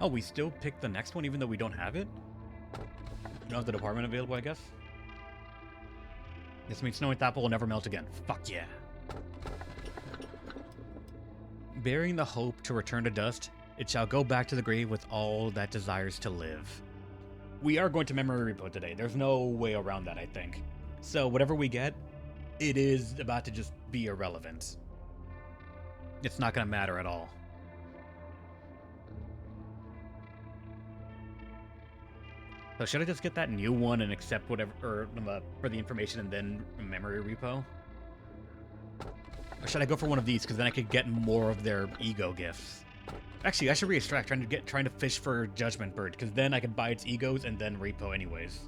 Oh, we still pick the next one even though we don't have it? We don't have the department available, I guess? This means Snowy Apple will never melt again. Fuck yeah. Bearing the hope to return to dust, it shall go back to the grave with all that desires to live. We are going to memory repo today. There's no way around that, I think. So whatever we get, it is about to just be irrelevant. It's not going to matter at all. So should I just get that new one and accept whatever for the information and then memory repo? Or should I go for one of these because then I could get more of their ego gifts? Actually, I should re-extract trying to fish for Judgment Bird because then I could buy its egos and then repo anyways.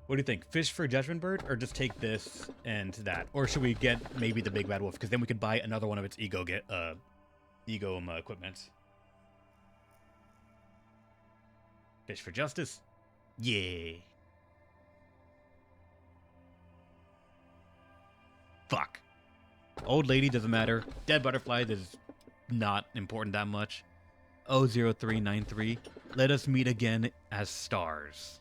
What do you think? Fish for Judgment Bird or just take this and that? Or should we get maybe the Big Bad Wolf because then we could buy another one of its ego equipment. Fish for justice? Yeah. Fuck. Old lady doesn't matter. Dead butterfly is not important that much. 00393. Let us meet again as stars.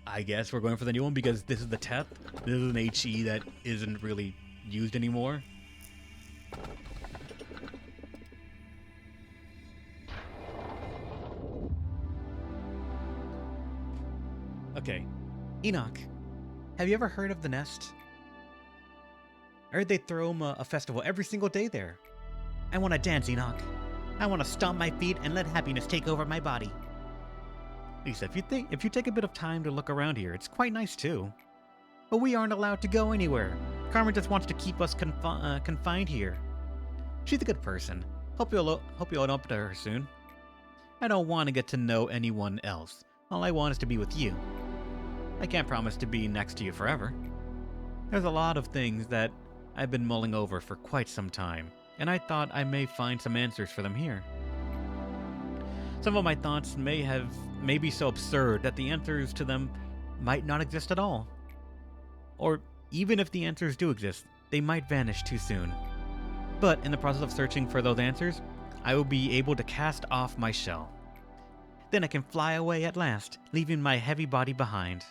I guess we're going for the new one because this is the TEP. This is an HE that isn't really used anymore. Okay. Enoch, have you ever heard of the Nest? I heard they throw a festival every single day there. I want to dance, Enoch. I want to stomp my feet and let happiness take over my body. Lisa, if you take a bit of time to look around here, it's quite nice too. But we aren't allowed to go anywhere. Carmen just wants to keep us confined here. She's a good person. Hope you'll open up to her soon. I don't want to get to know anyone else. All I want is to be with you. I can't promise to be next to you forever. There's a lot of things that I've been mulling over for quite some time, and I thought I may find some answers for them here. Some of my thoughts may be so absurd that the answers to them might not exist at all. Or even if the answers do exist, they might vanish too soon. But in the process of searching for those answers, I will be able to cast off my shell. Then I can fly away at last, leaving my heavy body behind.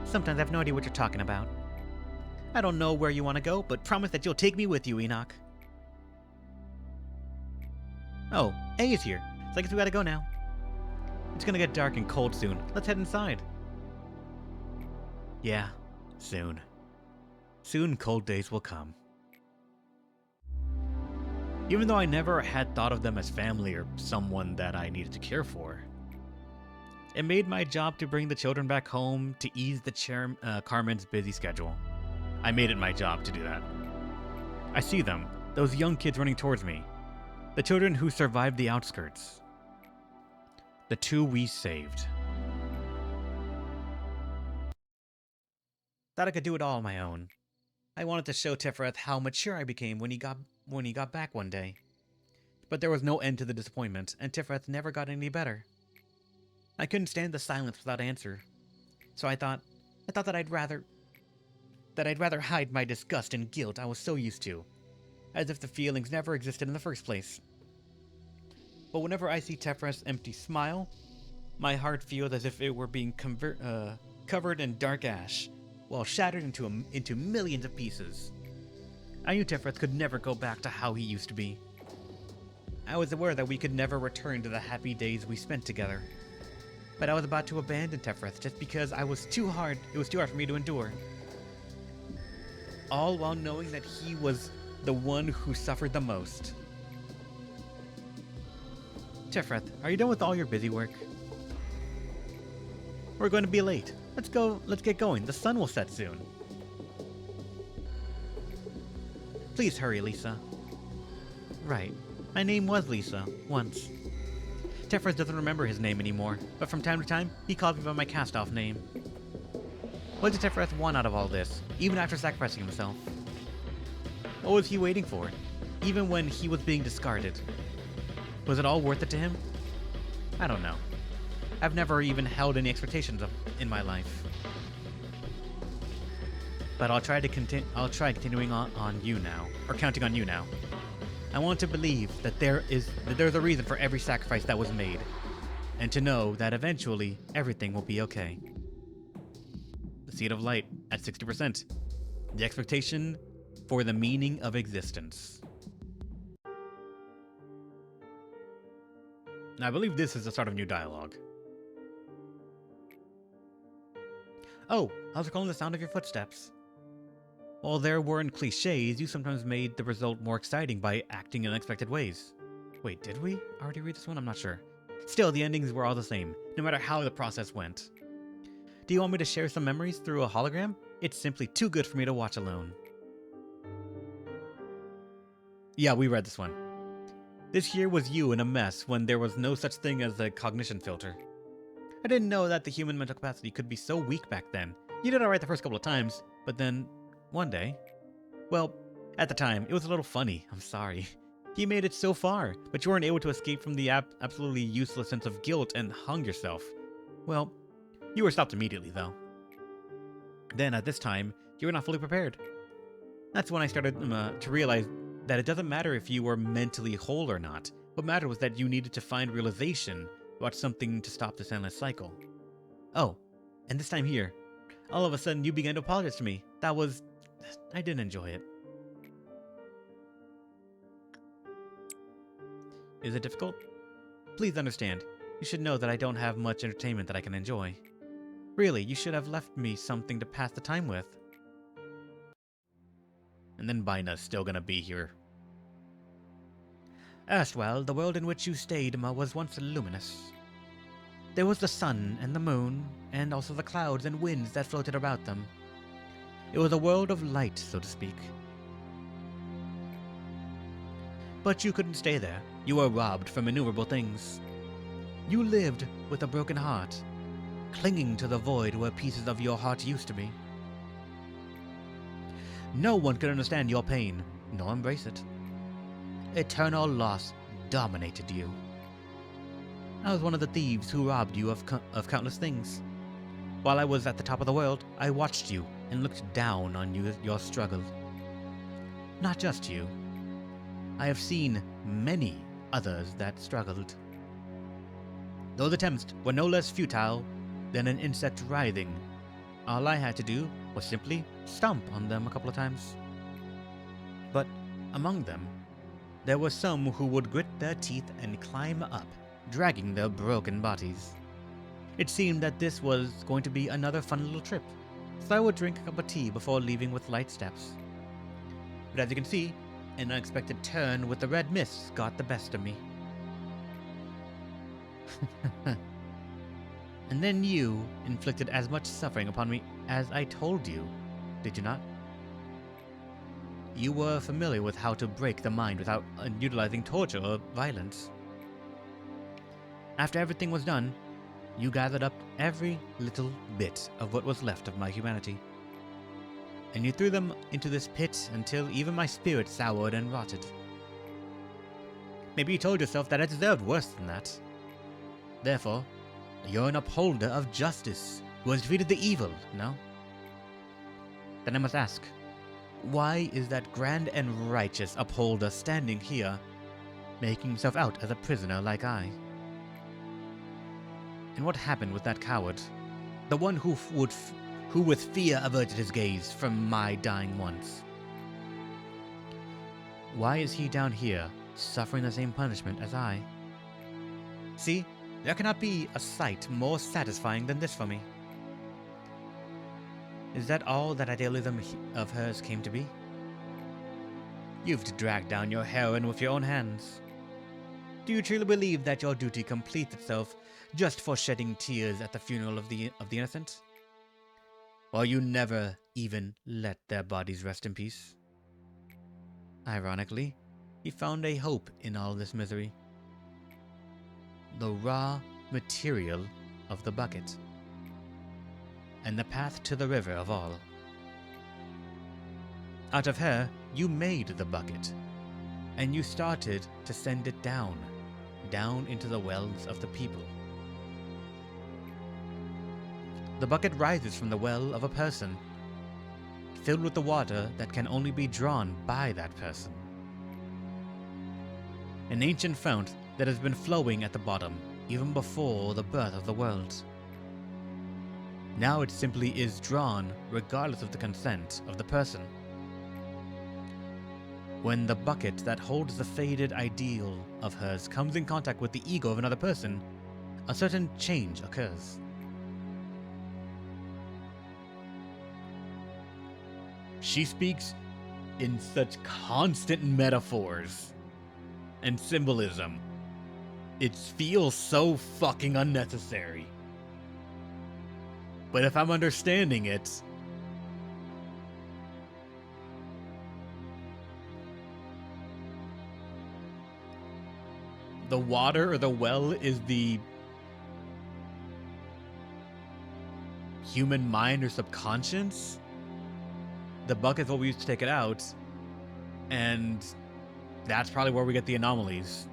Sometimes I have no idea what you're talking about. I don't know where you want to go, but promise that you'll take me with you, Enoch. Oh, A is here. So I guess we gotta go now. It's gonna get dark and cold soon. Let's head inside. Yeah, soon. Soon cold days will come. Even though I never had thought of them as family or someone that I needed to care for, it made my job to bring the children back home to ease the Carmen's busy schedule. I made it my job to do that. I see them, those young kids running towards me. The children who survived the outskirts. The two we saved. Thought I could do it all on my own. I wanted to show Tefreth how mature I became when he got back one day. But there was no end to the disappointment, and Tefreth never got any better. I couldn't stand the silence without answer. So I thought that I'd rather hide my disgust and guilt I was so used to, as if the feelings never existed in the first place. But whenever I see Tefreth's empty smile, my heart feels as if it were being covered in dark ash, while shattered into millions of pieces. I knew Tefreth could never go back to how he used to be. I was aware that we could never return to the happy days we spent together. But I was about to abandon Tefreth just because it was too hard for me to endure. All while knowing that he was the one who suffered the most. Tefreth, are you done with all your busy work? We're going to be late. Let's get going. The sun will set soon. Please hurry, Lisa. Right. My name was Lisa, once. Tefreth doesn't remember his name anymore, but from time to time, he calls me by my cast-off name. What did Tefreth want out of all this, even after sacrificing himself? What was he waiting for, even when he was being discarded? Was it all worth it to him? I don't know. I've never even held any expectations in my life. but I'll try continuing on you now, or counting on you now. I want to believe that there's a reason for every sacrifice that was made, and to know that eventually everything will be okay. The seed of light at 60%. The expectation for the meaning of existence. Now, I believe this is the start of new dialogue. Oh, how's it calling the sound of your footsteps? While there weren't cliches, you sometimes made the result more exciting by acting in unexpected ways. Wait, did we already read this one? I'm not sure. Still, the endings were all the same, no matter how the process went. Do you want me to share some memories through a hologram? It's simply too good for me to watch alone. Yeah, we read this one. This here was you in a mess when there was no such thing as a cognition filter. I didn't know that the human mental capacity could be so weak back then. You did alright the first couple of times, but then, one day... Well, at the time, it was a little funny, I'm sorry. You made it so far, but you weren't able to escape from the absolutely useless sense of guilt and hung yourself. Well, you were stopped immediately, though. Then, at this time, you were not fully prepared. That's when I started to realize that it doesn't matter if you were mentally whole or not. What mattered was that you needed to find realization about something to stop this endless cycle. Oh, and this time here, all of a sudden you began to apologize to me. I didn't enjoy it. Is it difficult? Please understand. You should know that I don't have much entertainment that I can enjoy. Really, you should have left me something to pass the time with. And then Bina's still gonna be here. Erstwhile, the world in which you stayed was once luminous. There was the sun and the moon, and also the clouds and winds that floated about them. It was a world of light, so to speak. But you couldn't stay there. You were robbed from innumerable things. You lived with a broken heart, clinging to the void where pieces of your heart used to be. No one could understand your pain, nor embrace it. Eternal loss dominated you. I was one of the thieves who robbed you of countless things. While I was at the top of the world, I watched you and looked down on your struggle. Not just you. I have seen many others that struggled. Those attempts were no less futile than an insect writhing. All I had to do was simply stomp on them a couple of times. But among them, there were some who would grit their teeth and climb up, dragging their broken bodies. It seemed that this was going to be another fun little trip, so I would drink a cup of tea before leaving with light steps. But as you can see, an unexpected turn with the red mist got the best of me. And then you inflicted as much suffering upon me as I told you, did you not? You were familiar with how to break the mind without utilizing torture or violence. After everything was done, you gathered up every little bit of what was left of my humanity, and you threw them into this pit until even my spirit soured and rotted. Maybe you told yourself that I deserved worse than that. Therefore, you're an upholder of justice who has defeated the evil, no? Then I must ask, why is that grand and righteous upholder standing here, making himself out as a prisoner like I? And what happened with that coward? The one who with fear averted his gaze from my dying ones? Why is he down here, suffering the same punishment as I? See, there cannot be a sight more satisfying than this for me. Is that all that idealism of hers came to be? You've dragged down your heroine with your own hands. Do you truly believe that your duty completes itself just for shedding tears at the funeral of the innocent? Or you never even let their bodies rest in peace? Ironically, he found a hope in all this misery. The raw material of the bucket, and the path to the river of all. Out of her, you made the bucket, and you started to send it down into the wells of the people. The bucket rises from the well of a person, filled with the water that can only be drawn by that person. An ancient fount that has been flowing at the bottom even before the birth of the world. Now it simply is drawn regardless of the consent of the person. When the bucket that holds the faded ideal of hers comes in contact with the ego of another person, a certain change occurs. She speaks in such constant metaphors and symbolism. It feels so fucking unnecessary. But if I'm understanding it, the water or the well is the human mind or subconscious. The bucket is what we use to take it out, and that's probably where we get the anomalies.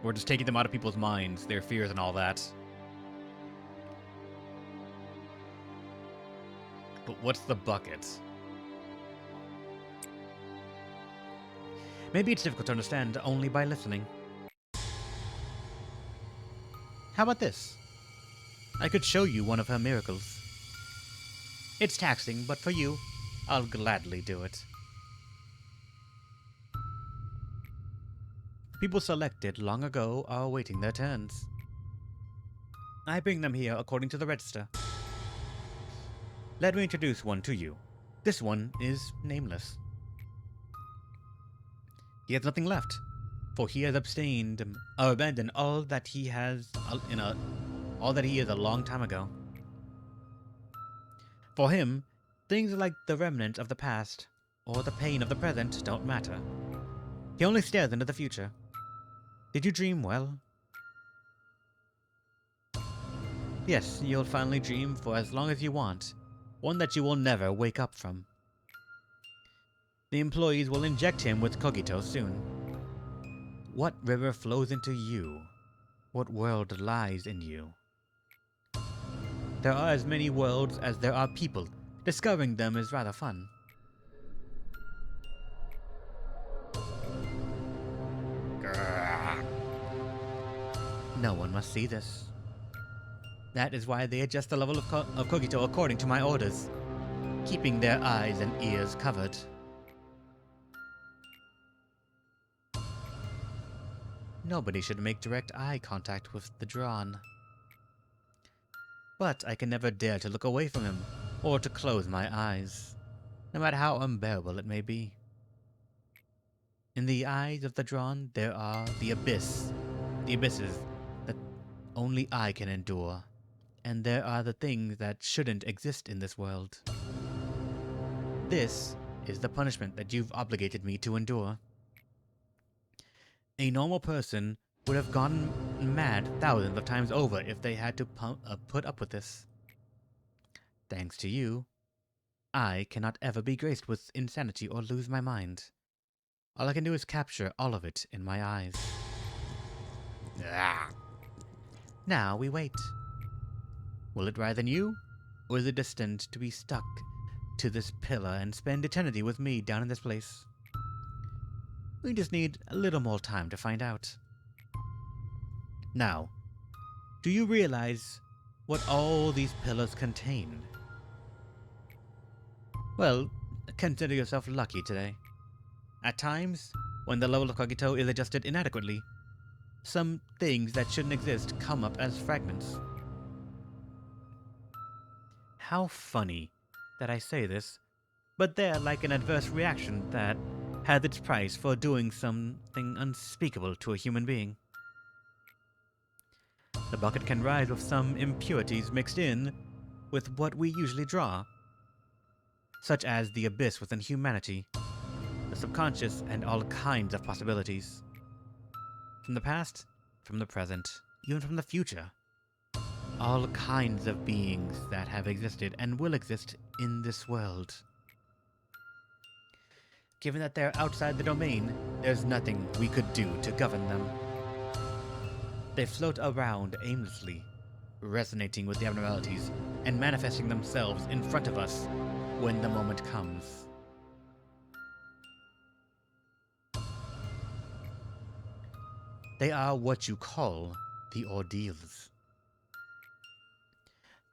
We're just taking them out of people's minds, their fears and all that. But what's the bucket? Maybe it's difficult to understand only by listening. How about this? I could show you one of her miracles. It's taxing, but for you, I'll gladly do it. People selected long ago are awaiting their turns. I bring them here according to the register. Let me introduce one to you. This one is nameless. He has nothing left, for he has abandoned all that he is a long time ago. For him, things like the remnants of the past or the pain of the present don't matter. He only stares into the future. Did you dream well? Yes, you'll finally dream for as long as you want, one that you will never wake up from. The employees will inject him with cogito soon. What river flows into you? What world lies in you? There are as many worlds as there are people. Discovering them is rather fun. Grrr. No one must see this. That is why they adjust the level of cogito according to my orders, keeping their eyes and ears covered. Nobody should make direct eye contact with the drawn. But I can never dare to look away from him, or to close my eyes, no matter how unbearable it may be. In the eyes of the drawn, there are the abysses that only I can endure, and there are the things that shouldn't exist in this world. This is the punishment that you've obligated me to endure. A normal person would have gone mad thousands of times over if they had to put up with this. Thanks to you, I cannot ever be graced with insanity or lose my mind. All I can do is capture all of it in my eyes. Ah. Now we wait. Will it rise in you, or is it destined to be stuck to this pillar and spend eternity with me down in this place? We just need a little more time to find out. Now, do you realize what all these pillars contain? Well, consider yourself lucky today. At times, when the level of cogito is adjusted inadequately, some things that shouldn't exist come up as fragments. How funny that I say this, but they're like an adverse reaction that has its price for doing something unspeakable to a human being. The bucket can rise with some impurities mixed in with what we usually draw, such as the abyss within humanity, the subconscious, and all kinds of possibilities. From the past, from the present, even from the future. All kinds of beings that have existed and will exist in this world. Given that they're outside the domain, there's nothing we could do to govern them. They float around aimlessly, resonating with the abnormalities and manifesting themselves in front of us when the moment comes. They are what you call the ordeals.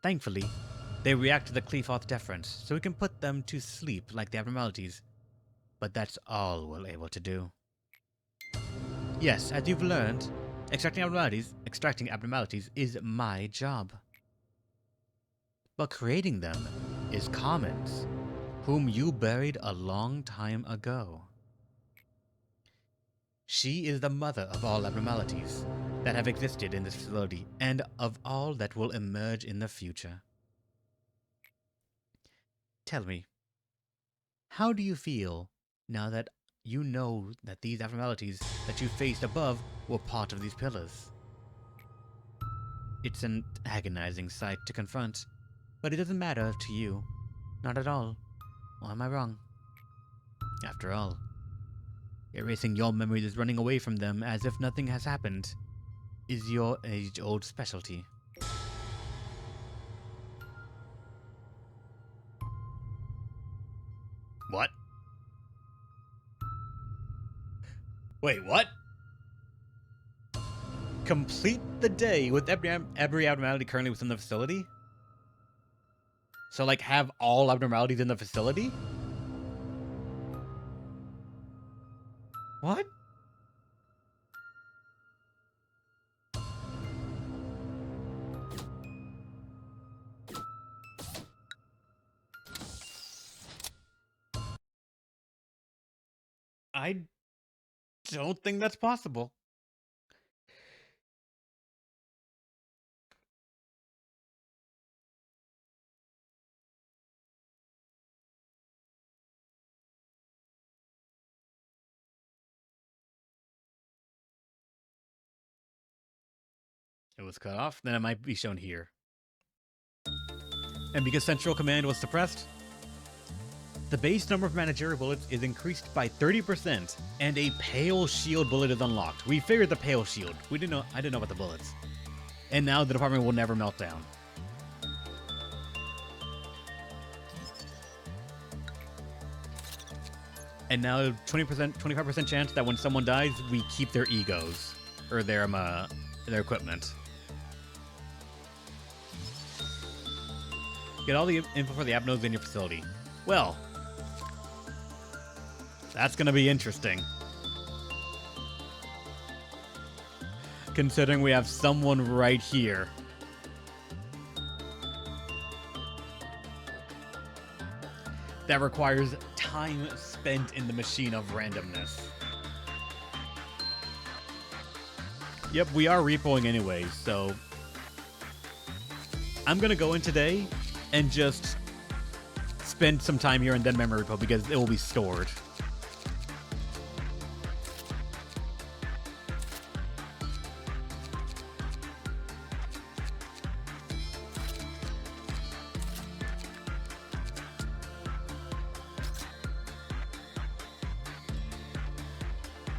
Thankfully, they react to the Qlipoth deference, so we can put them to sleep like the abnormalities. But that's all we're able to do. Yes, as you've learned, extracting abnormalities is my job. But creating them is Commons, whom you buried a long time ago. She is the mother of all abnormalities that have existed in this facility and of all that will emerge in the future. Tell me, how do you feel now that you know that these abnormalities that you faced above were part of these pillars? It's an agonizing sight to confront, but it doesn't matter to you. Not at all. Or am I wrong? After all, erasing your memories is running away from them as if nothing has happened, is your age-old specialty. What? Wait, what? Complete the day with every abnormality currently within the facility? So, like, have all abnormalities in the facility? What? I don't think that's possible. It was cut off, then it might be shown here. And because Central Command was suppressed, the base number of managerial bullets is increased by 30%, and a Pale Shield bullet is unlocked. We figured the Pale Shield. I didn't know about the bullets. And now the department will never melt down. And now 25% chance that when someone dies, we keep their egos or their equipment. Get all the info for the abnos in your facility. Well, that's gonna be interesting. Considering we have someone right here. That requires time spent in the machine of randomness. Yep, we are repoing anyway, so I'm gonna go in today and just spend some time here and then memory repo because it will be stored.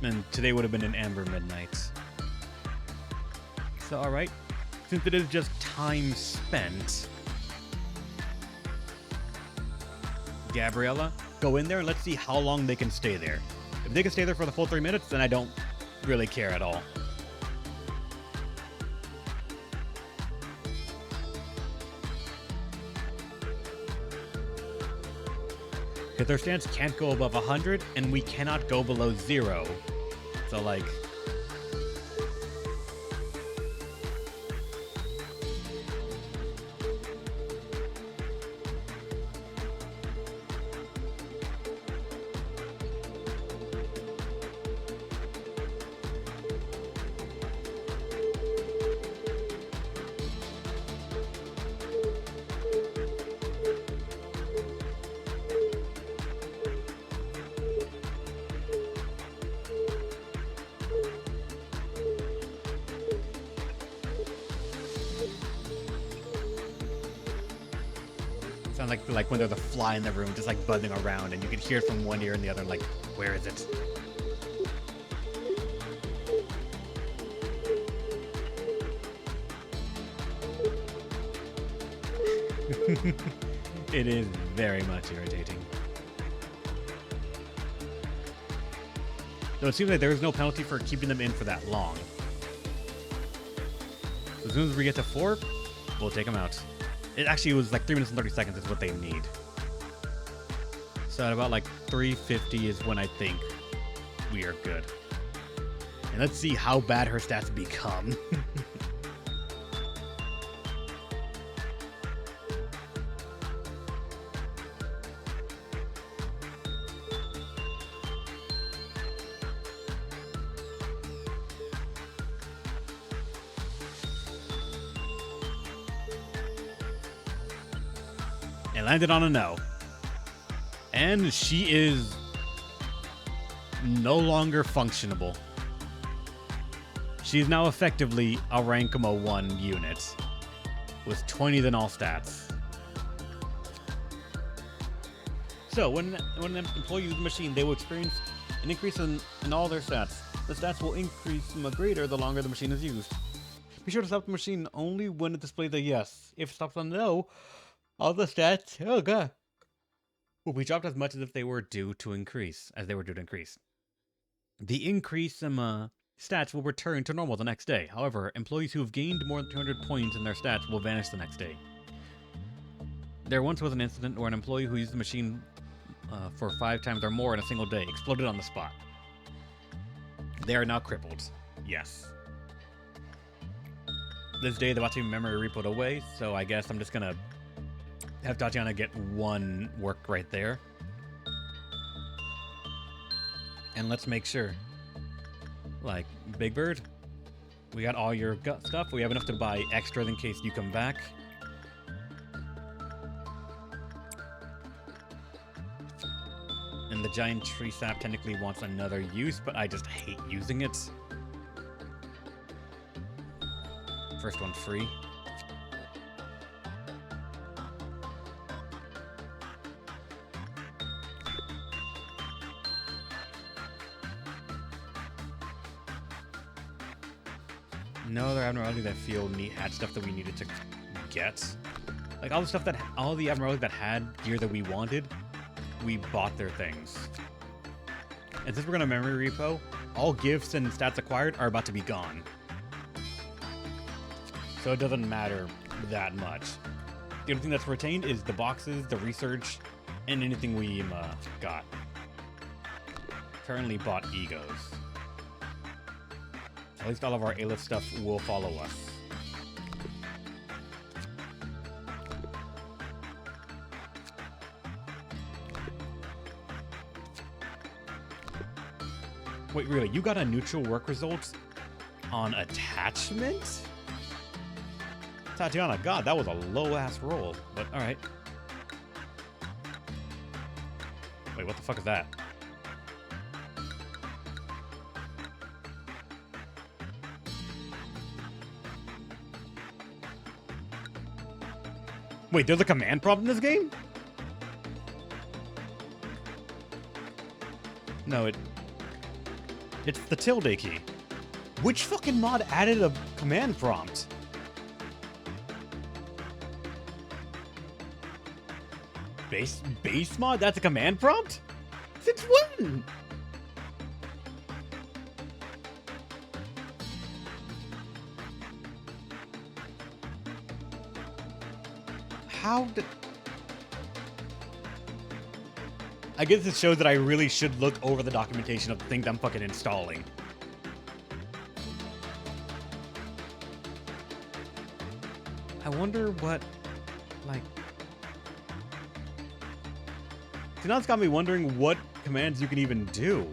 And today would have been an Amber Midnight. So, alright. Since it is just time spent, Gabriella, go in there and let's see how long they can stay there. If they can stay there for the full 3 minutes, then I don't really care at all. Because their stance can't go above 100, and we cannot go below 0. So, like... Sounds like when there's a fly in the room, just like buzzing around, and you can hear it from one ear and the other, like, where is it? It is very much irritating. Though it seems like there is no penalty for keeping them in for that long. As soon as we get to 4, we'll take them out. It actually was like 3 minutes and 30 seconds is what they need. So at about like 350 is when I think we are good. And let's see how bad her stats become. And landed on a no. And she is no longer functionable. She's now effectively a Rankama 1 unit with 20 than all stats. So when an employee uses the machine, they will experience an increase in all their stats. The stats will increase greater the longer the machine is used. Be sure to stop the machine only when it displays a yes. If it stops on no, all the stats, oh god, will be dropped as much as if they were due to increase, The increase in stats will return to normal the next day. However, employees who have gained more than 200 points in their stats will vanish the next day. There once was an incident where an employee who used the machine for 5 times or more in a single day exploded on the spot. They are now crippled. Yes. This day, they're about to be memory repoed away, so I guess I'm just gonna have Tatiana get 1 work right there. And let's make sure. Like, Big Bird, we got all your gut stuff. We have enough to buy extras in case you come back. And the giant tree sap technically wants another use, but I just hate using it. First one free. No other abnormality that feel neat had stuff that we needed to get. Like all the abnormalities that had gear that we wanted, we bought their things. And since we're gonna memory repo, all gifts and stats acquired are about to be gone. So it doesn't matter that much. The only thing that's retained is the boxes, the research, and anything we got. Currently bought egos. At least all of our A-list stuff will follow us. Wait, really? You got a neutral work result on attachment? Tatiana, god, that was a low-ass roll. But, alright. Wait, what the fuck is that? Wait, there's a command prompt in this game? No, it's the tilde key. Which fucking mod added a command prompt? Base mod? That's a command prompt? Since when? How did... I guess this shows that I really should look over the documentation of the things I'm fucking installing. I wonder what, like... So now it's got me wondering what commands you can even do.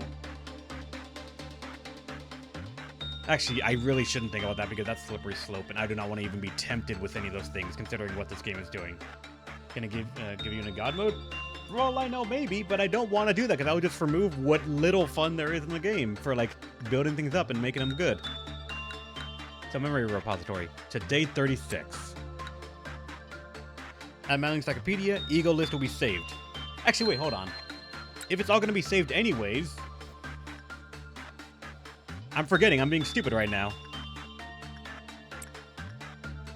Actually, I really shouldn't think about that because that's slippery slope, and I do not want to even be tempted with any of those things, considering what this game is doing. Can I give you in a god mode? For all I know, maybe, but I don't want to do that because that would just remove what little fun there is in the game for, like, building things up and making them good. So, memory repository. To day 36. At my encyclopedia, ego list will be saved. Actually, wait, hold on. If it's all going to be saved anyways... I'm forgetting. I'm being stupid right now.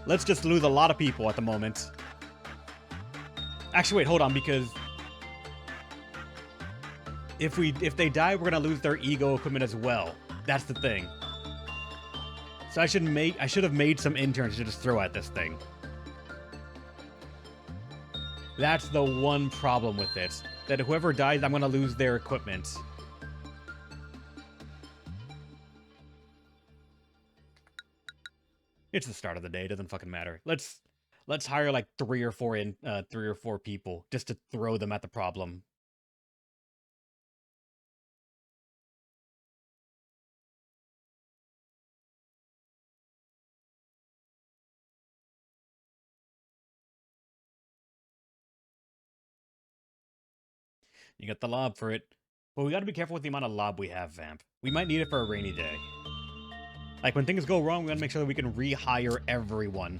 Let's just lose a lot of people at the moment. Actually, wait, hold on, because... If they die, we're going to lose their ego equipment as well. That's the thing. So I should have made some interns to just throw at this thing. That's the one problem with it. That whoever dies, I'm gonna lose their equipment. It's the start of the day, it doesn't fucking matter. Let's hire like three or four people just to throw them at the problem. You got the lob for it. But we gotta be careful with the amount of lob we have, Vamp. We might need it for a rainy day. Like, when things go wrong, we gotta make sure that we can rehire everyone.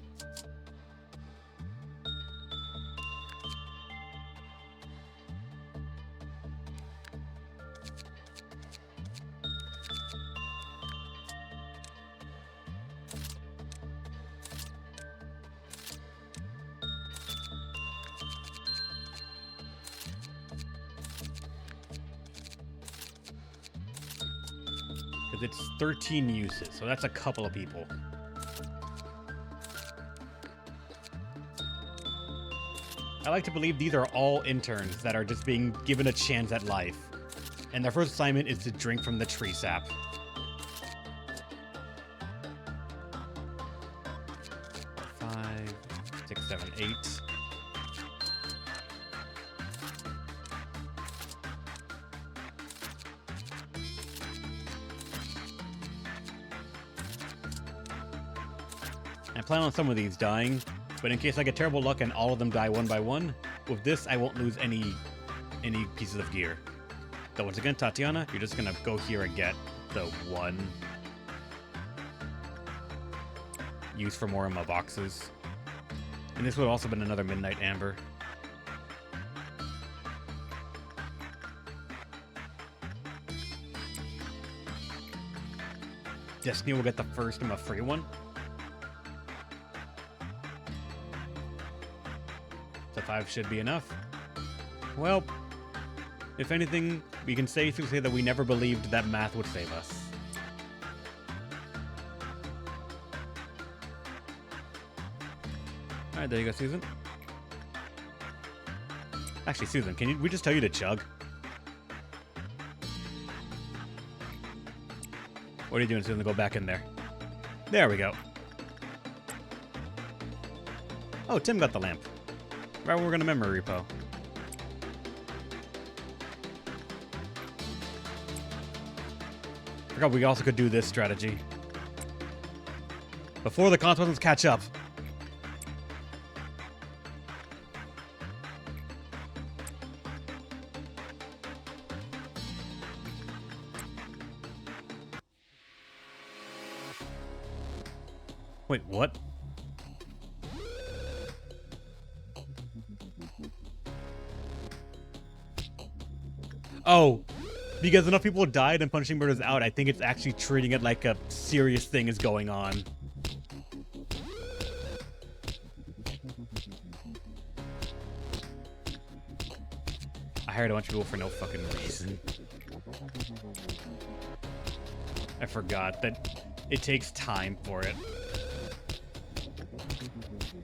It's 13 uses, so that's a couple of people. I like to believe these are all interns that are just being given a chance at life. And their first assignment is to drink from the tree sap. Five, 6, 7, 8. I plan on some of these dying, but in case I get terrible luck and all of them die one by one, with this I won't lose any pieces of gear. So once again, Tatiana, you're just gonna go here and get the one use for more of my boxes. And this would have also been another Midnight Amber. Destiny will get the first of a free one. So 5 should be enough. Well, if anything, we can safely say that we never believed that math would save us. Alright, there you go, Susan. Actually, Susan, can we just tell you to chug? What are you doing, Susan? Go back in there. There we go. Oh, Tim got the lamp. Right when we're gonna memory repo. Forgot we also could do this strategy. Before the consequences catch up. Wait, what? Oh, because enough people died and punishing murders out, I think it's actually treating it like a serious thing is going on. I hired a bunch of people for no fucking reason. I forgot that it takes time for it.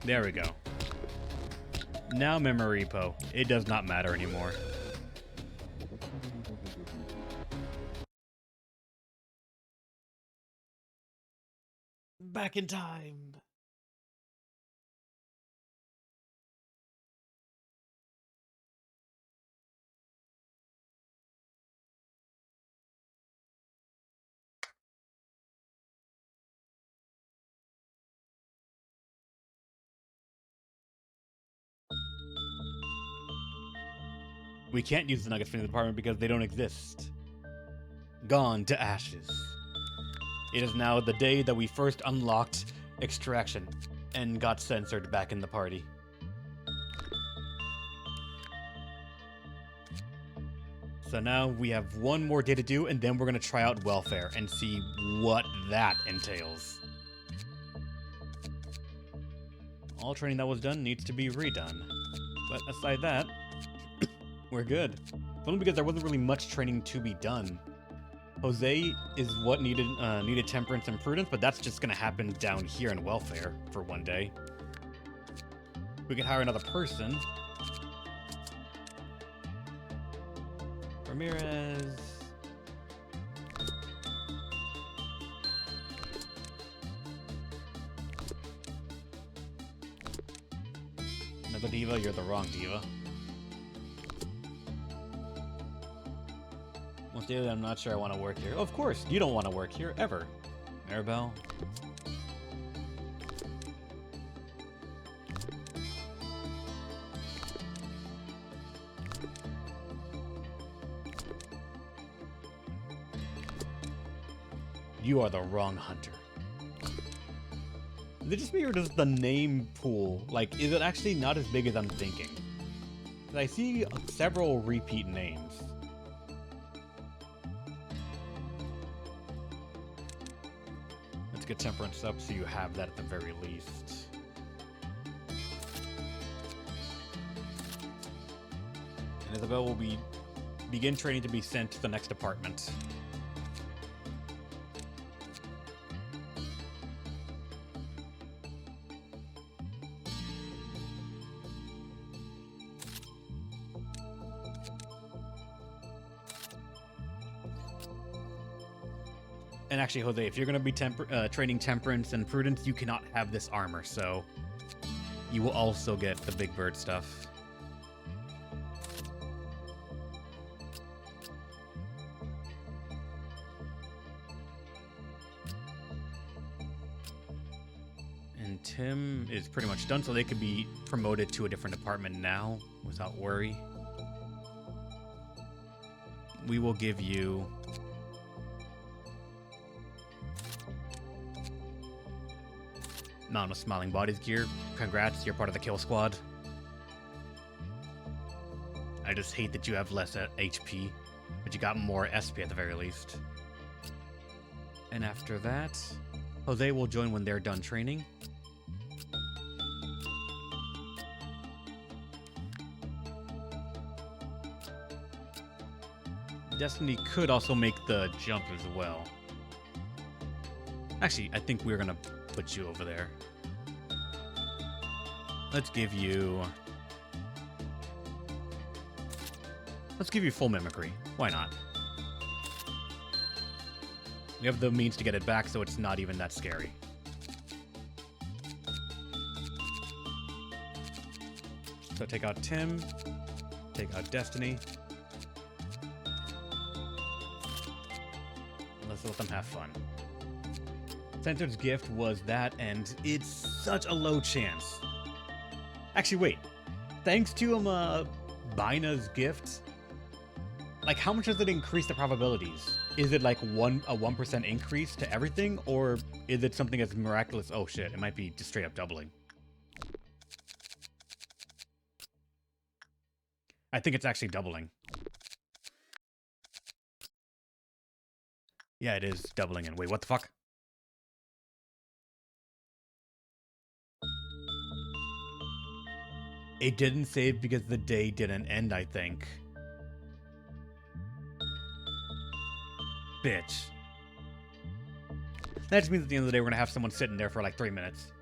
There we go. Now memory repo. It does not matter anymore. Back in time. We can't use the nuggets from the department because they don't exist. Gone to ashes. It is now the day that we first unlocked extraction and got censored back in the party. So now we have one more day to do, and then we're going to try out welfare and see what that entails. All training that was done needs to be redone. But aside that, we're good. Only because there wasn't really much training to be done. Jose is what needed temperance and prudence, but that's just gonna happen down here in welfare for one day. We can hire another person. Ramirez. Another diva, you're the wrong diva. Most daily, I'm not sure I want to work here. Of course, you don't want to work here, ever. Maribel. You are the wrong hunter. Is it just me or does the name pool, like, is it actually not as big as I'm thinking? 'Cause I see several repeat names. Let's get temperance up so you have that at the very least. And Isabel will begin training to be sent to the next department. And actually, Jose, if you're going to be training temperance and prudence, you cannot have this armor, so you will also get the big bird stuff. And Tim is pretty much done, so they could be promoted to a different department now without worry. We will give you... Mountain of Smiling Bodies gear. Congrats, you're part of the kill squad. I just hate that you have less HP, but you got more SP at the very least. And after that, Jose will join when they're done training. Destiny could also make the jump as well. Actually, I think we're gonna put you over there. Let's give you full mimicry. Why not? We have the means to get it back, so it's not even that scary. So take out Tim, take out Destiny. Let's let them have fun. Censored's gift was that, and it's such a low chance. Actually, wait. Thanks to Bina's gift, like, how much does it increase the probabilities? Is it like a 1% increase to everything, or is it something as miraculous? Oh shit, it might be just straight up doubling. I think it's actually doubling. Yeah, it is doubling. And wait, what the fuck? It didn't save because the day didn't end, I think. Bitch. That just means at the end of the day, we're gonna have someone sitting there for like 3 minutes.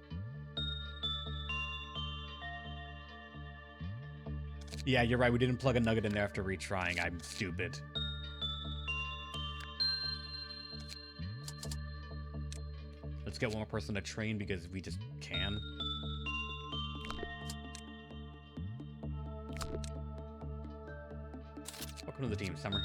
Yeah, you're right. We didn't plug a nugget in there after retrying. I'm stupid. Let's get one more person to train because we just can. Welcome to the team, Summer.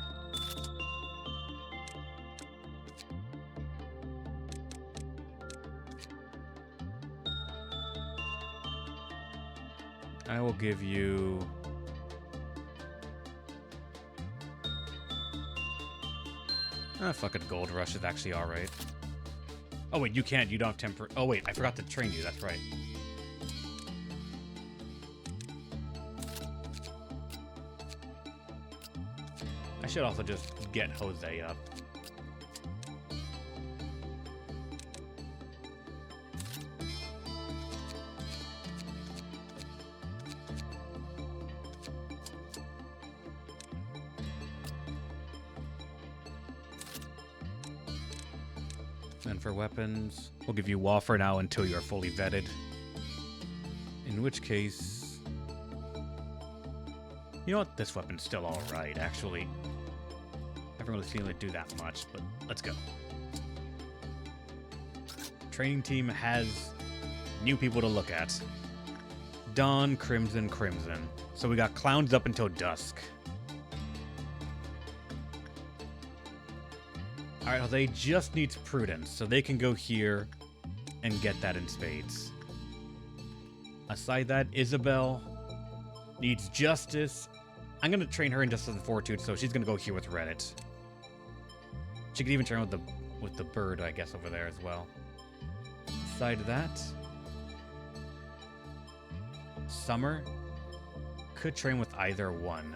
I will give you... fuck it, Gold Rush is actually alright. Oh wait, you can't, you don't have temper... Oh wait, I forgot to train you, that's right. I should also just get Jose up. And for weapons, we'll give you wall for now until you're fully vetted. In which case... You know what? This weapon's still alright, actually. I haven't really seen it do that much, but let's go. Training team has new people to look at. Dawn, Crimson, Crimson. So we got clowns up until dusk. Alright, Jose just needs prudence, so they can go here and get that in spades. Aside that, Isabel needs justice. I'm going to train her in justice and fortitude, so she's going to go here with Reddit. She could even train with the bird, I guess, over there as well. Aside that, Summer could train with either one.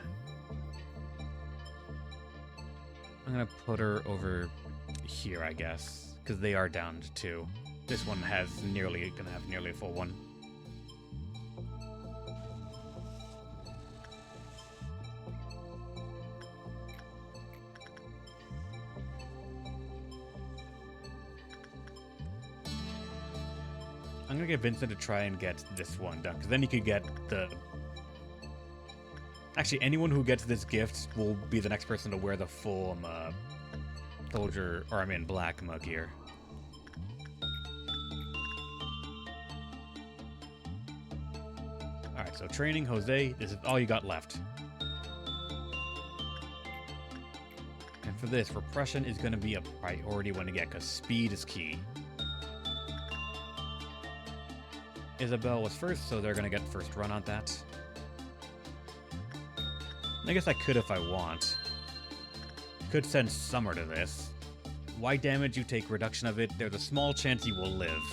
I'm going to put her over here, I guess, because they are down to 2. This one has gonna have nearly a full one. I'm gonna get Vincent to try and get this one done, because then he could get the... Actually, anyone who gets this gift will be the next person to wear the full soldier, or I mean black mug gear. Alright, so training, Jose, this is all you got left. And for this, repression is going to be a priority one to get, because speed is key. Isabel was first, so they're going to get first run on that. I guess I could if I want. Could send Summer to this. Why damage you take reduction of it? There's a small chance you will live.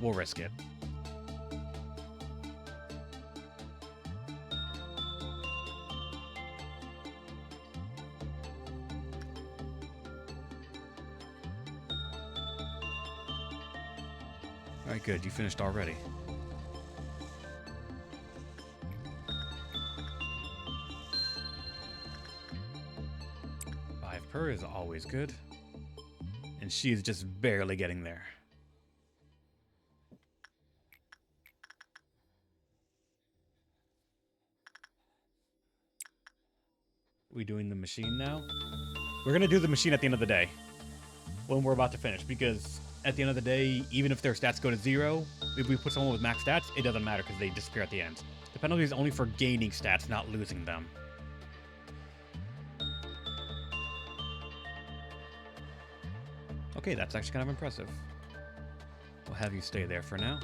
We'll risk it. Alright, good. You finished already. Her is always good. And she is just barely getting there. We doing the machine now? We're gonna do the machine at the end of the day. When we're about to finish. Because at the end of the day, even if their stats go to 0, if we put someone with max stats, it doesn't matter because they disappear at the end. The penalty is only for gaining stats, not losing them. Okay, that's actually kind of impressive. We'll have you stay there for now.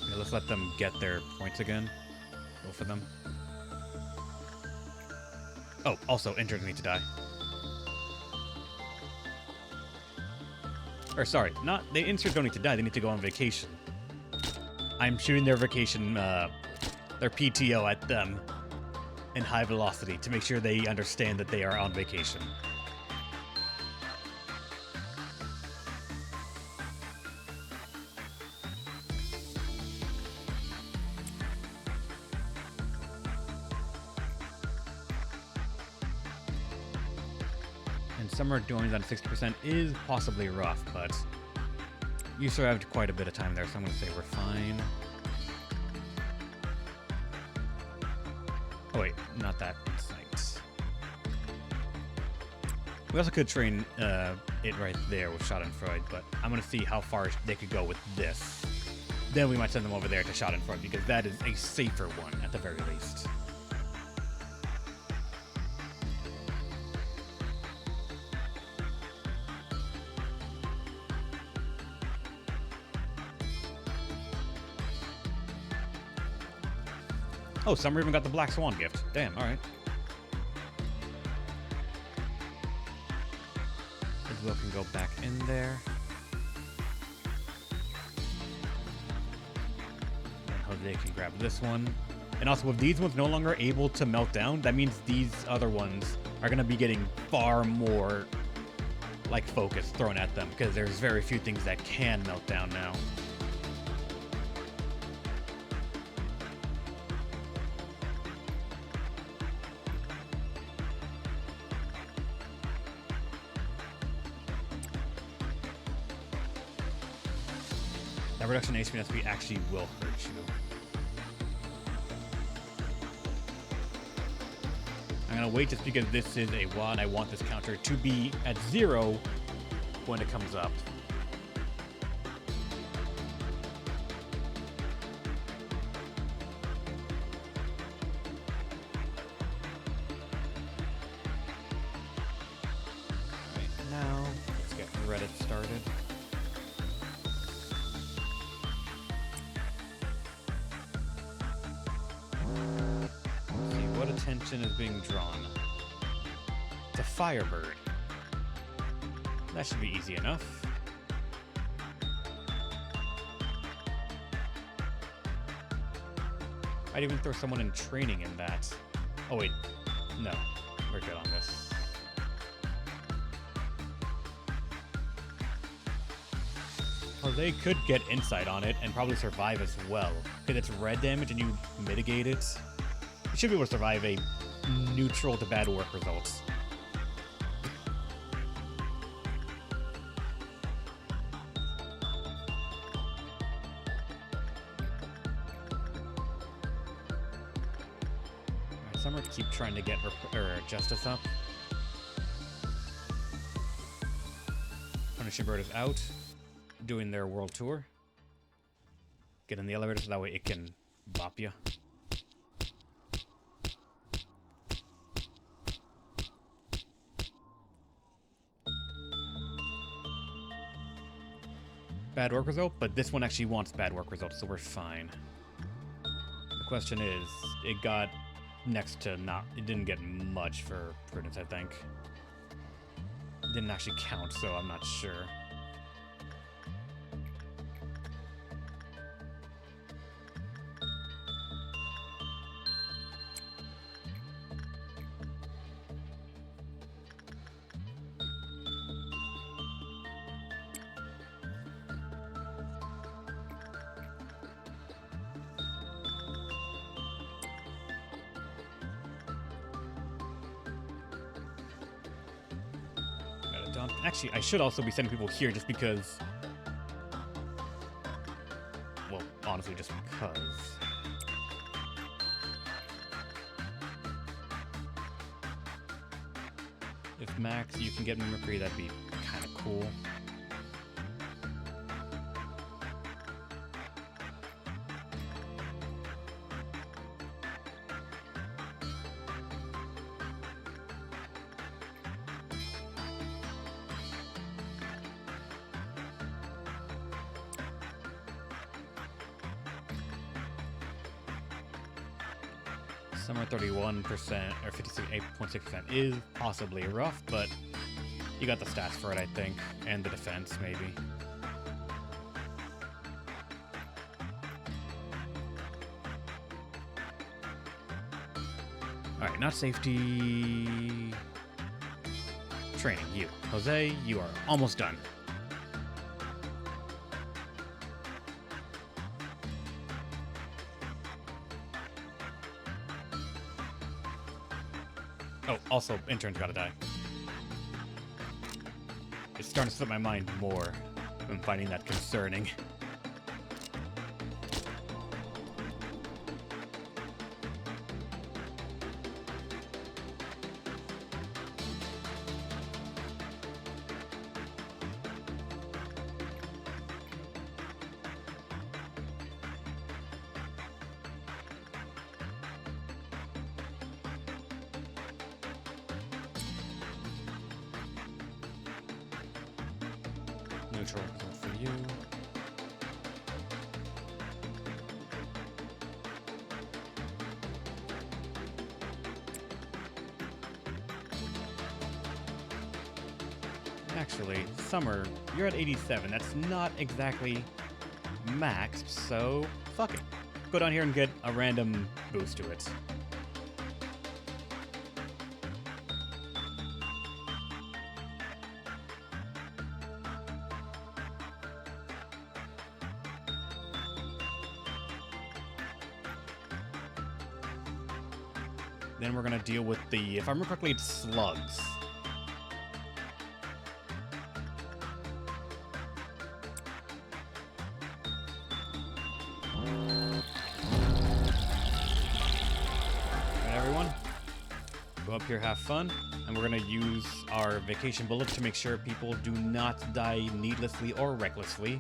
Okay, let's let them get their points again. Both of them. Oh, also, interns need to die. Or sorry, the interns don't need to die, they need to go on vacation. I'm shooting their vacation, their PTO at them. In high velocity to make sure they understand that they are on vacation. And Summer joins on 60% is possibly rough, but you survived quite a bit of time there, so I'm going to say we're fine. Oh wait, not that insight. We also could train it right there with Schadenfreude, but I'm going to see how far they could go with this. Then we might send them over there to Schadenfreude, because that is a safer one, at the very least. Oh, Summer even got the Black Swan gift. Damn, alright. Isabel can go back in there. And Jose can grab this one. And also, if these ones no longer able to melt down, that means these other ones are going to be getting far more, like, focus thrown at them, because there's very few things that can melt down now. That reduction in HP and SP actually will hurt you. I'm gonna wait just because this is a WAD. I want this counter to be at 0 when it comes up. Alright, now let's get Reddit started. What attention is being drawn? It's a Firebird. That should be easy enough. I'd even throw someone in training in that. Oh wait, no, we're good on this. Well, they could get insight on it and probably survive as well. Because it's red damage and you mitigate it. You should be able to survive a neutral to bad work results. Alright, Summer keep trying to get her Justice up. Punishing Bird is out, doing their world tour. Get in the elevator so that way it can bop you. Bad work result, but this one actually wants bad work results, so we're fine. The question is, it got next to not, it didn't get much for Prudence, I think. It didn't actually count, so I'm not sure. Actually, I should also be sending people here just because... Well, honestly, just because. If Max, you can get Mimicry, that'd be kind of cool. Somewhere 31% or 58.6% is possibly rough, but you got the stats for it, I think, and the defense, maybe. Alright, not safety. Training, you. Jose, you are almost done. Oh, also, intern's gotta die. It's starting to slip my mind more. I'm finding that concerning. Neutral for you. Actually, Summer, you're at 87. That's not exactly maxed, so fuck it. Go down here and get a random boost to it. Then we're gonna deal with the, if I remember correctly, it's slugs. Go up here, have fun, and we're gonna use our vacation bullets to make sure people do not die needlessly or recklessly.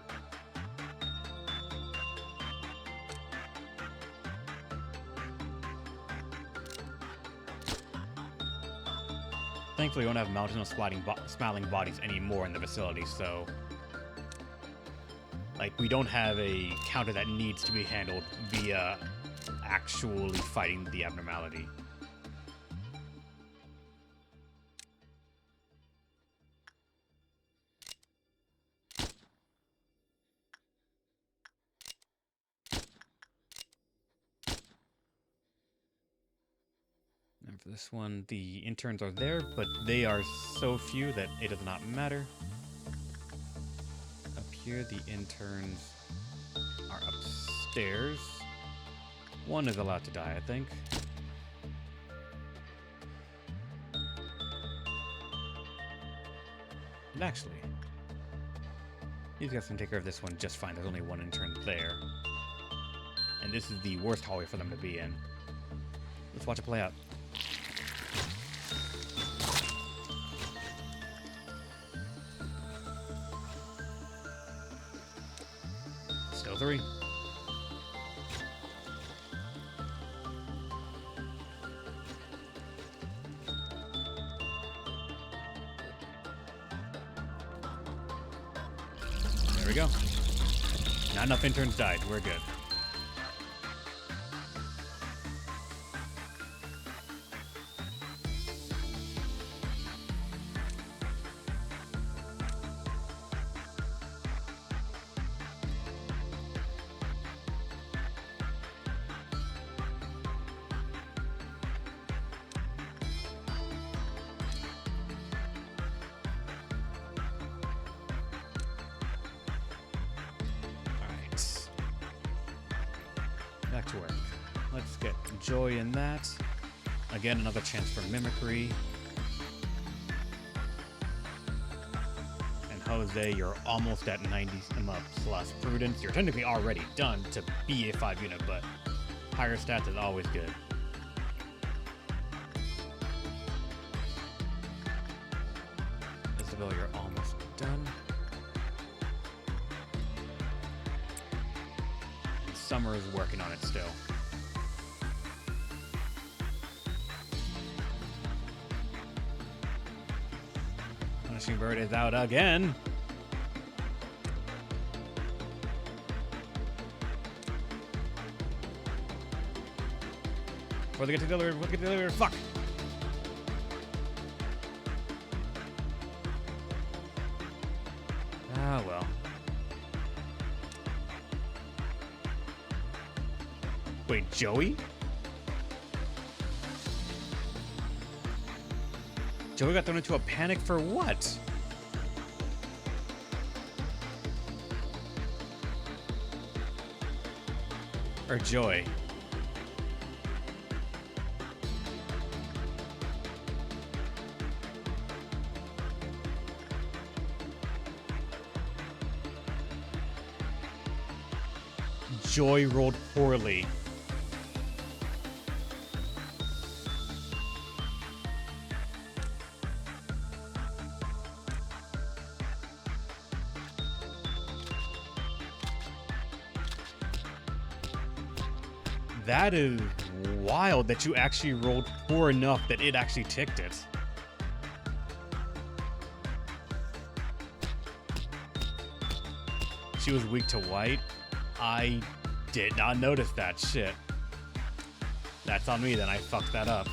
Thankfully, we don't have mountains of smiling bodies anymore in the facility, so... Like, we don't have a counter that needs to be handled via actually fighting the abnormality. And for this one, the interns are there, but they are so few that it does not matter. Up here, the interns are upstairs. One is allowed to die, I think. And actually, these guys can take care of this one just fine. There's only one intern there. And this is the worst hallway for them to be in. Let's watch it play out. Still 3. There we go. Not enough interns died. We're good. Back to work. Let's get Joy in that. Again, another chance for mimicry. And Jose, you're almost at 90 plus prudence. You're technically already done to be a 5 unit, but higher stats is always good. Isabel, you're almost done. Summer is working on it still. Punishing Bird is out again. Before they get to the other, fuck! Ah, well. Wait, Joey? Joey got thrown into a panic for what? Or Joy? Joy rolled poorly. That is wild that you actually rolled poor enough that it actually ticked it. She was weak to white. I did not notice that shit. That's on me then. I fucked that up.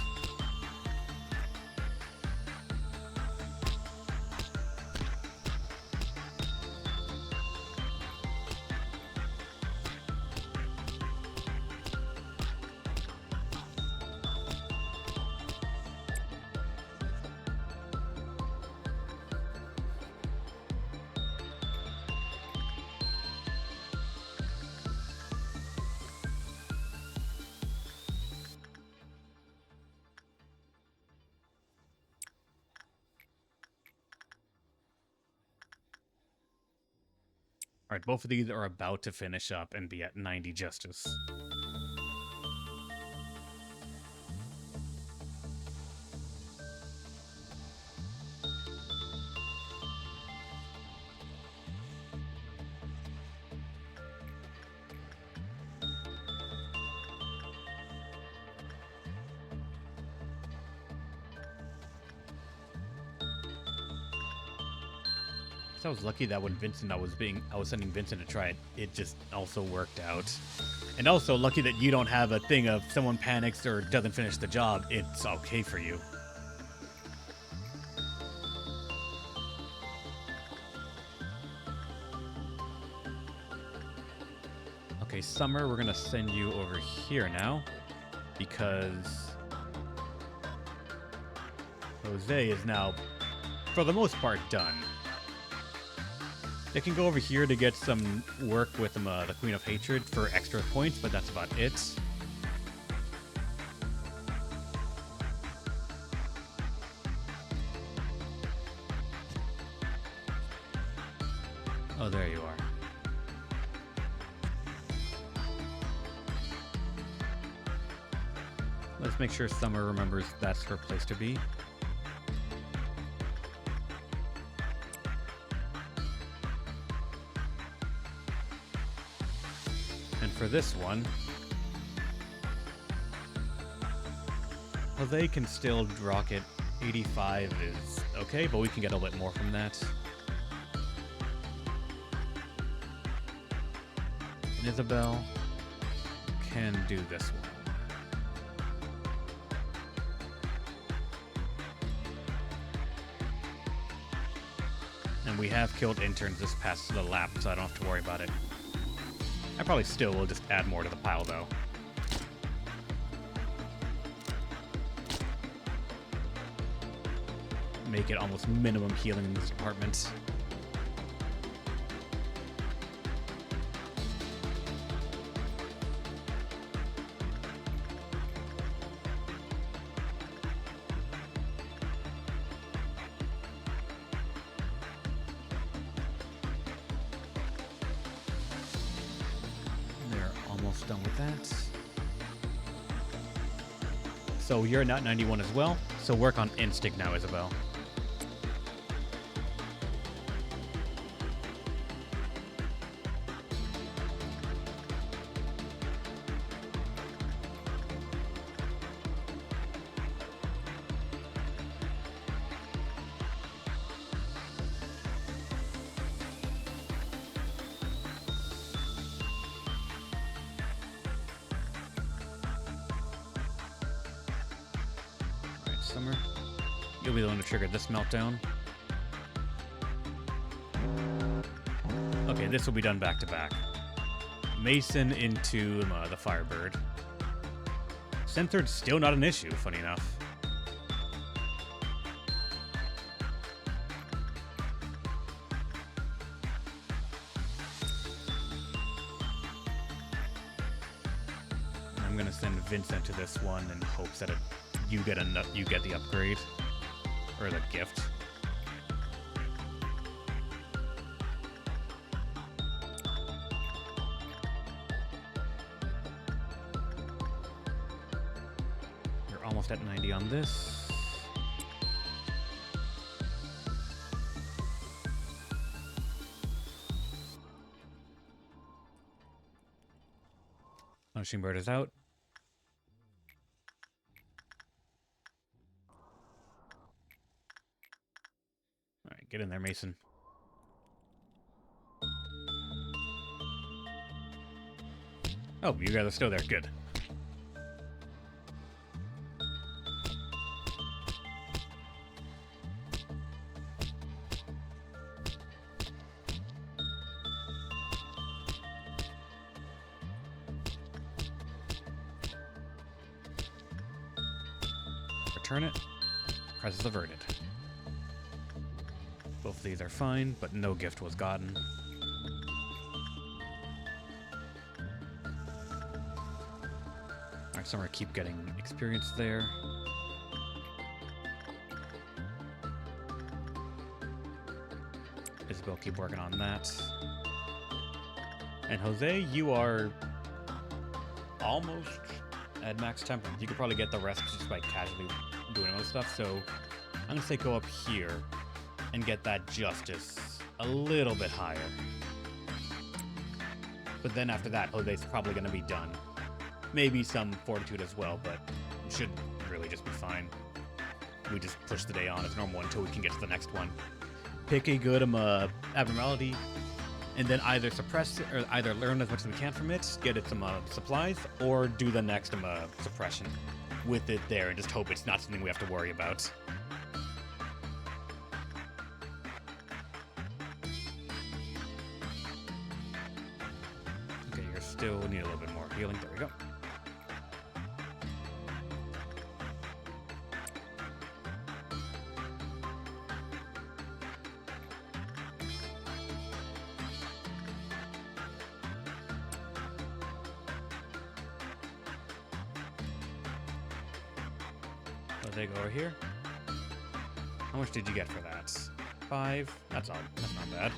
All right, both of these are about to finish up and be at 90 justice. I was lucky that when I was sending Vincent to try it, it just also worked out. And also lucky that you don't have a thing of someone panics or doesn't finish the job, it's okay for you. Okay, Summer, we're gonna send you over here now, because Jose is now, for the most part, done. They can go over here to get some work with the Queen of Hatred for extra points, but that's about it. Oh, there you are. Let's make sure Summer remembers that's her place to be. And for this one, Jose can still rocket 85 is okay, but we can get a bit more from that. And Isabel can do this one. And we have killed interns this past the lap, so I don't have to worry about it. I probably still will just add more to the pile, though. Make it almost minimum healing in this department. Done with that. So you're not 91 as well, so work on Instinct now, Isabel. Summer, you'll be the one to trigger this meltdown. Okay, this will be done back to back. Mason into the Firebird. Censored's still not an issue, funny enough. I'm gonna send Vincent to this one in hopes that you get the upgrade or the gift. You're almost at 90 on this. Punishing Bird is out. Alright, get in there, Mason. Oh, you guys are still there. Good. Return it. Crisis averted. Both of these are fine, but no gift was gotten. Alright, so I'm gonna keep getting experience there. Isabel, keep working on that. And Jose, you are almost at max temperance. You could probably get the rest just by casually doing other stuff, so I'm gonna say go up here and get that justice a little bit higher. But then after that, Jose's probably gonna be done. Maybe some fortitude as well, but it should really just be fine. We just push the day on as normal until we can get to the next one. pick a good abnormality, and then either suppress it, or either learn as much as we can from it, get it some supplies, or do the next suppression with it there, and just hope it's not something we have to worry about. Okay, you still need a little bit more healing. There we go. They go over here. How much did you get for that? 5. That's all. That's not bad.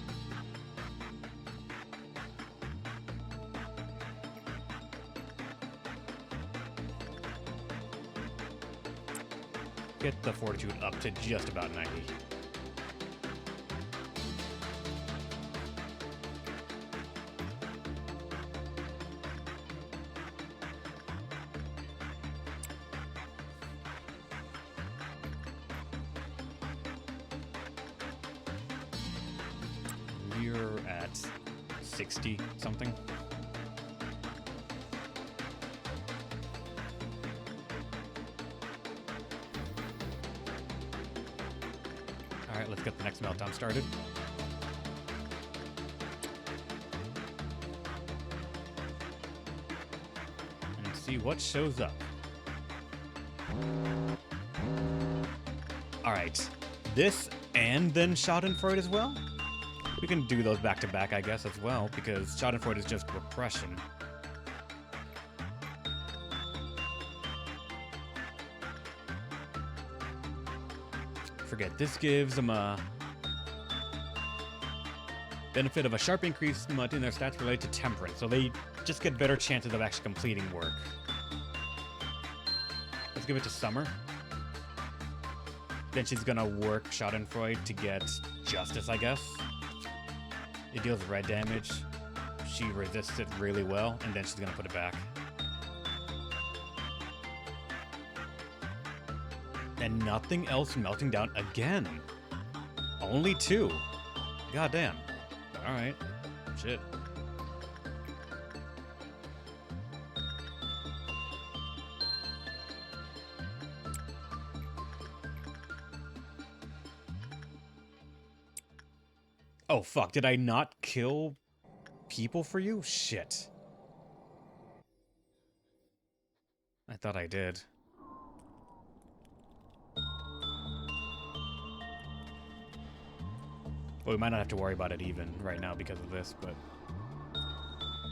Get the fortitude up to just about 90. We're at 60 something. All right, let's get the next meltdown started. And see what shows up. All right, this and then Schadenfreude as well. We can do those back to back, I guess, as well, because Schadenfreude is just repression. Forget, this gives them a benefit of a sharp increase in their stats related to temperance, so they just get better chances of actually completing work. Let's give it to Summer. Then she's gonna work Schadenfreude to get justice, I guess. It deals red damage. She resists it really well, and then she's gonna put it back. And nothing else melting down again. Only 2. Goddamn. Alright. Shit. Oh, fuck. Did I not kill people for you? Shit. I thought I did. Well, we might not have to worry about it even right now because of this, but...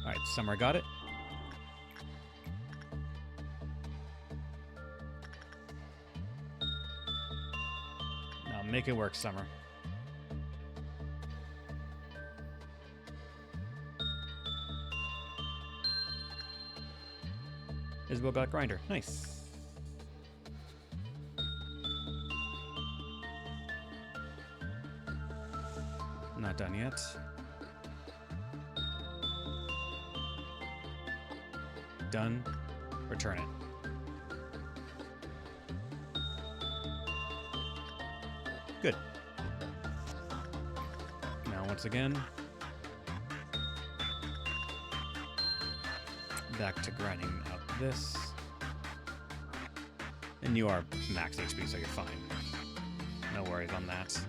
Alright, Summer got it. Now make it work, Summer. Isabel got Grinder. Nice. Not done yet. Done. Return it. Good. Now once again, back to grinding out this. And you are max HP, so you're fine. No worries on that.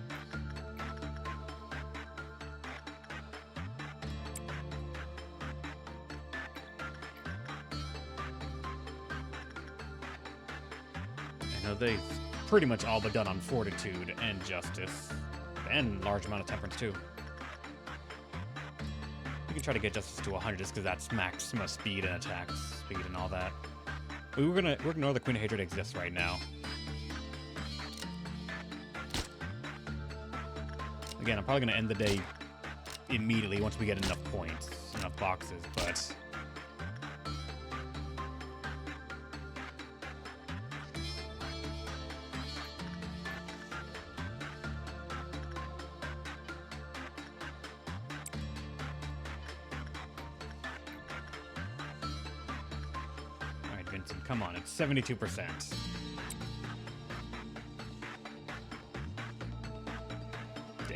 I know they've pretty much all but done on Fortitude and Justice. And large amount of Temperance, too. We can try to get Justice to 100 just because that's maximum speed and attack speed and all that. We're gonna ignore the Queen of Hatred exists right now. Again, I'm probably gonna end the day immediately once we get enough points, enough boxes, but... Come on, it's 72%.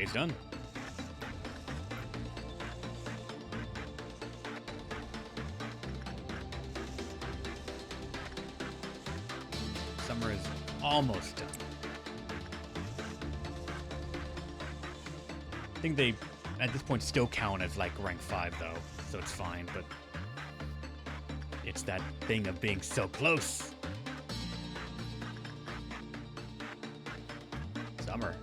Day's done. Summer is almost done. I think they, at this point, still count as, like, rank 5, though, so it's fine, but it's that thing of being so close. Summer.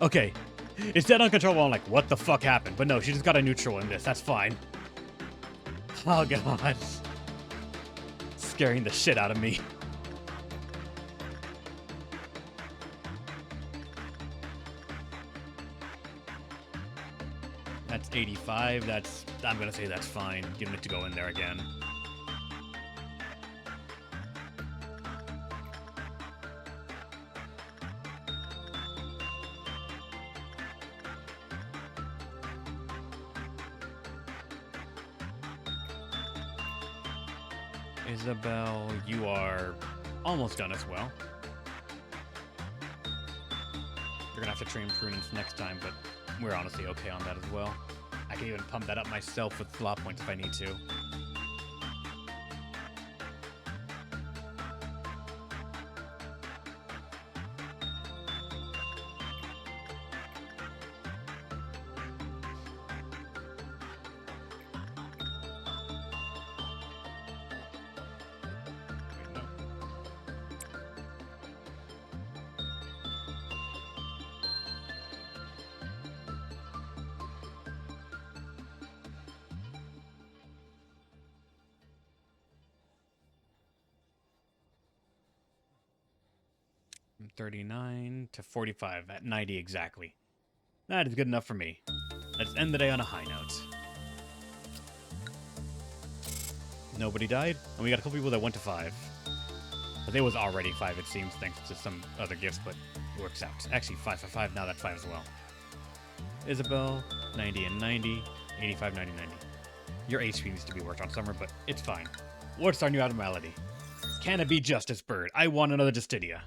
Okay. It's dead uncontrollable. I'm like, what the fuck happened? But no, she just got a neutral in this. That's fine. Oh, God. Scaring the shit out of me. That's 85. I'm gonna say that's fine. You don't need to go in there again. Isabel, you are almost done as well. You're gonna have to train prudence next time, but we're honestly okay on that as well. I can even pump that up myself with slot points if I need to. From 39 to 45 at 90 exactly. That is good enough for me. Let's end the day on a high note. Nobody died, and we got a couple people that went to 5. But it was already 5, it seems, thanks to some other gifts, but it works out. Actually, 5 for 5, now that's 5 as well. Isabel, 90 and 90, 85, 90, 90. Your HP needs to be worked on, Summer, but it's fine. What's our new abnormality? Can it be Justice Bird? I want another Justitia.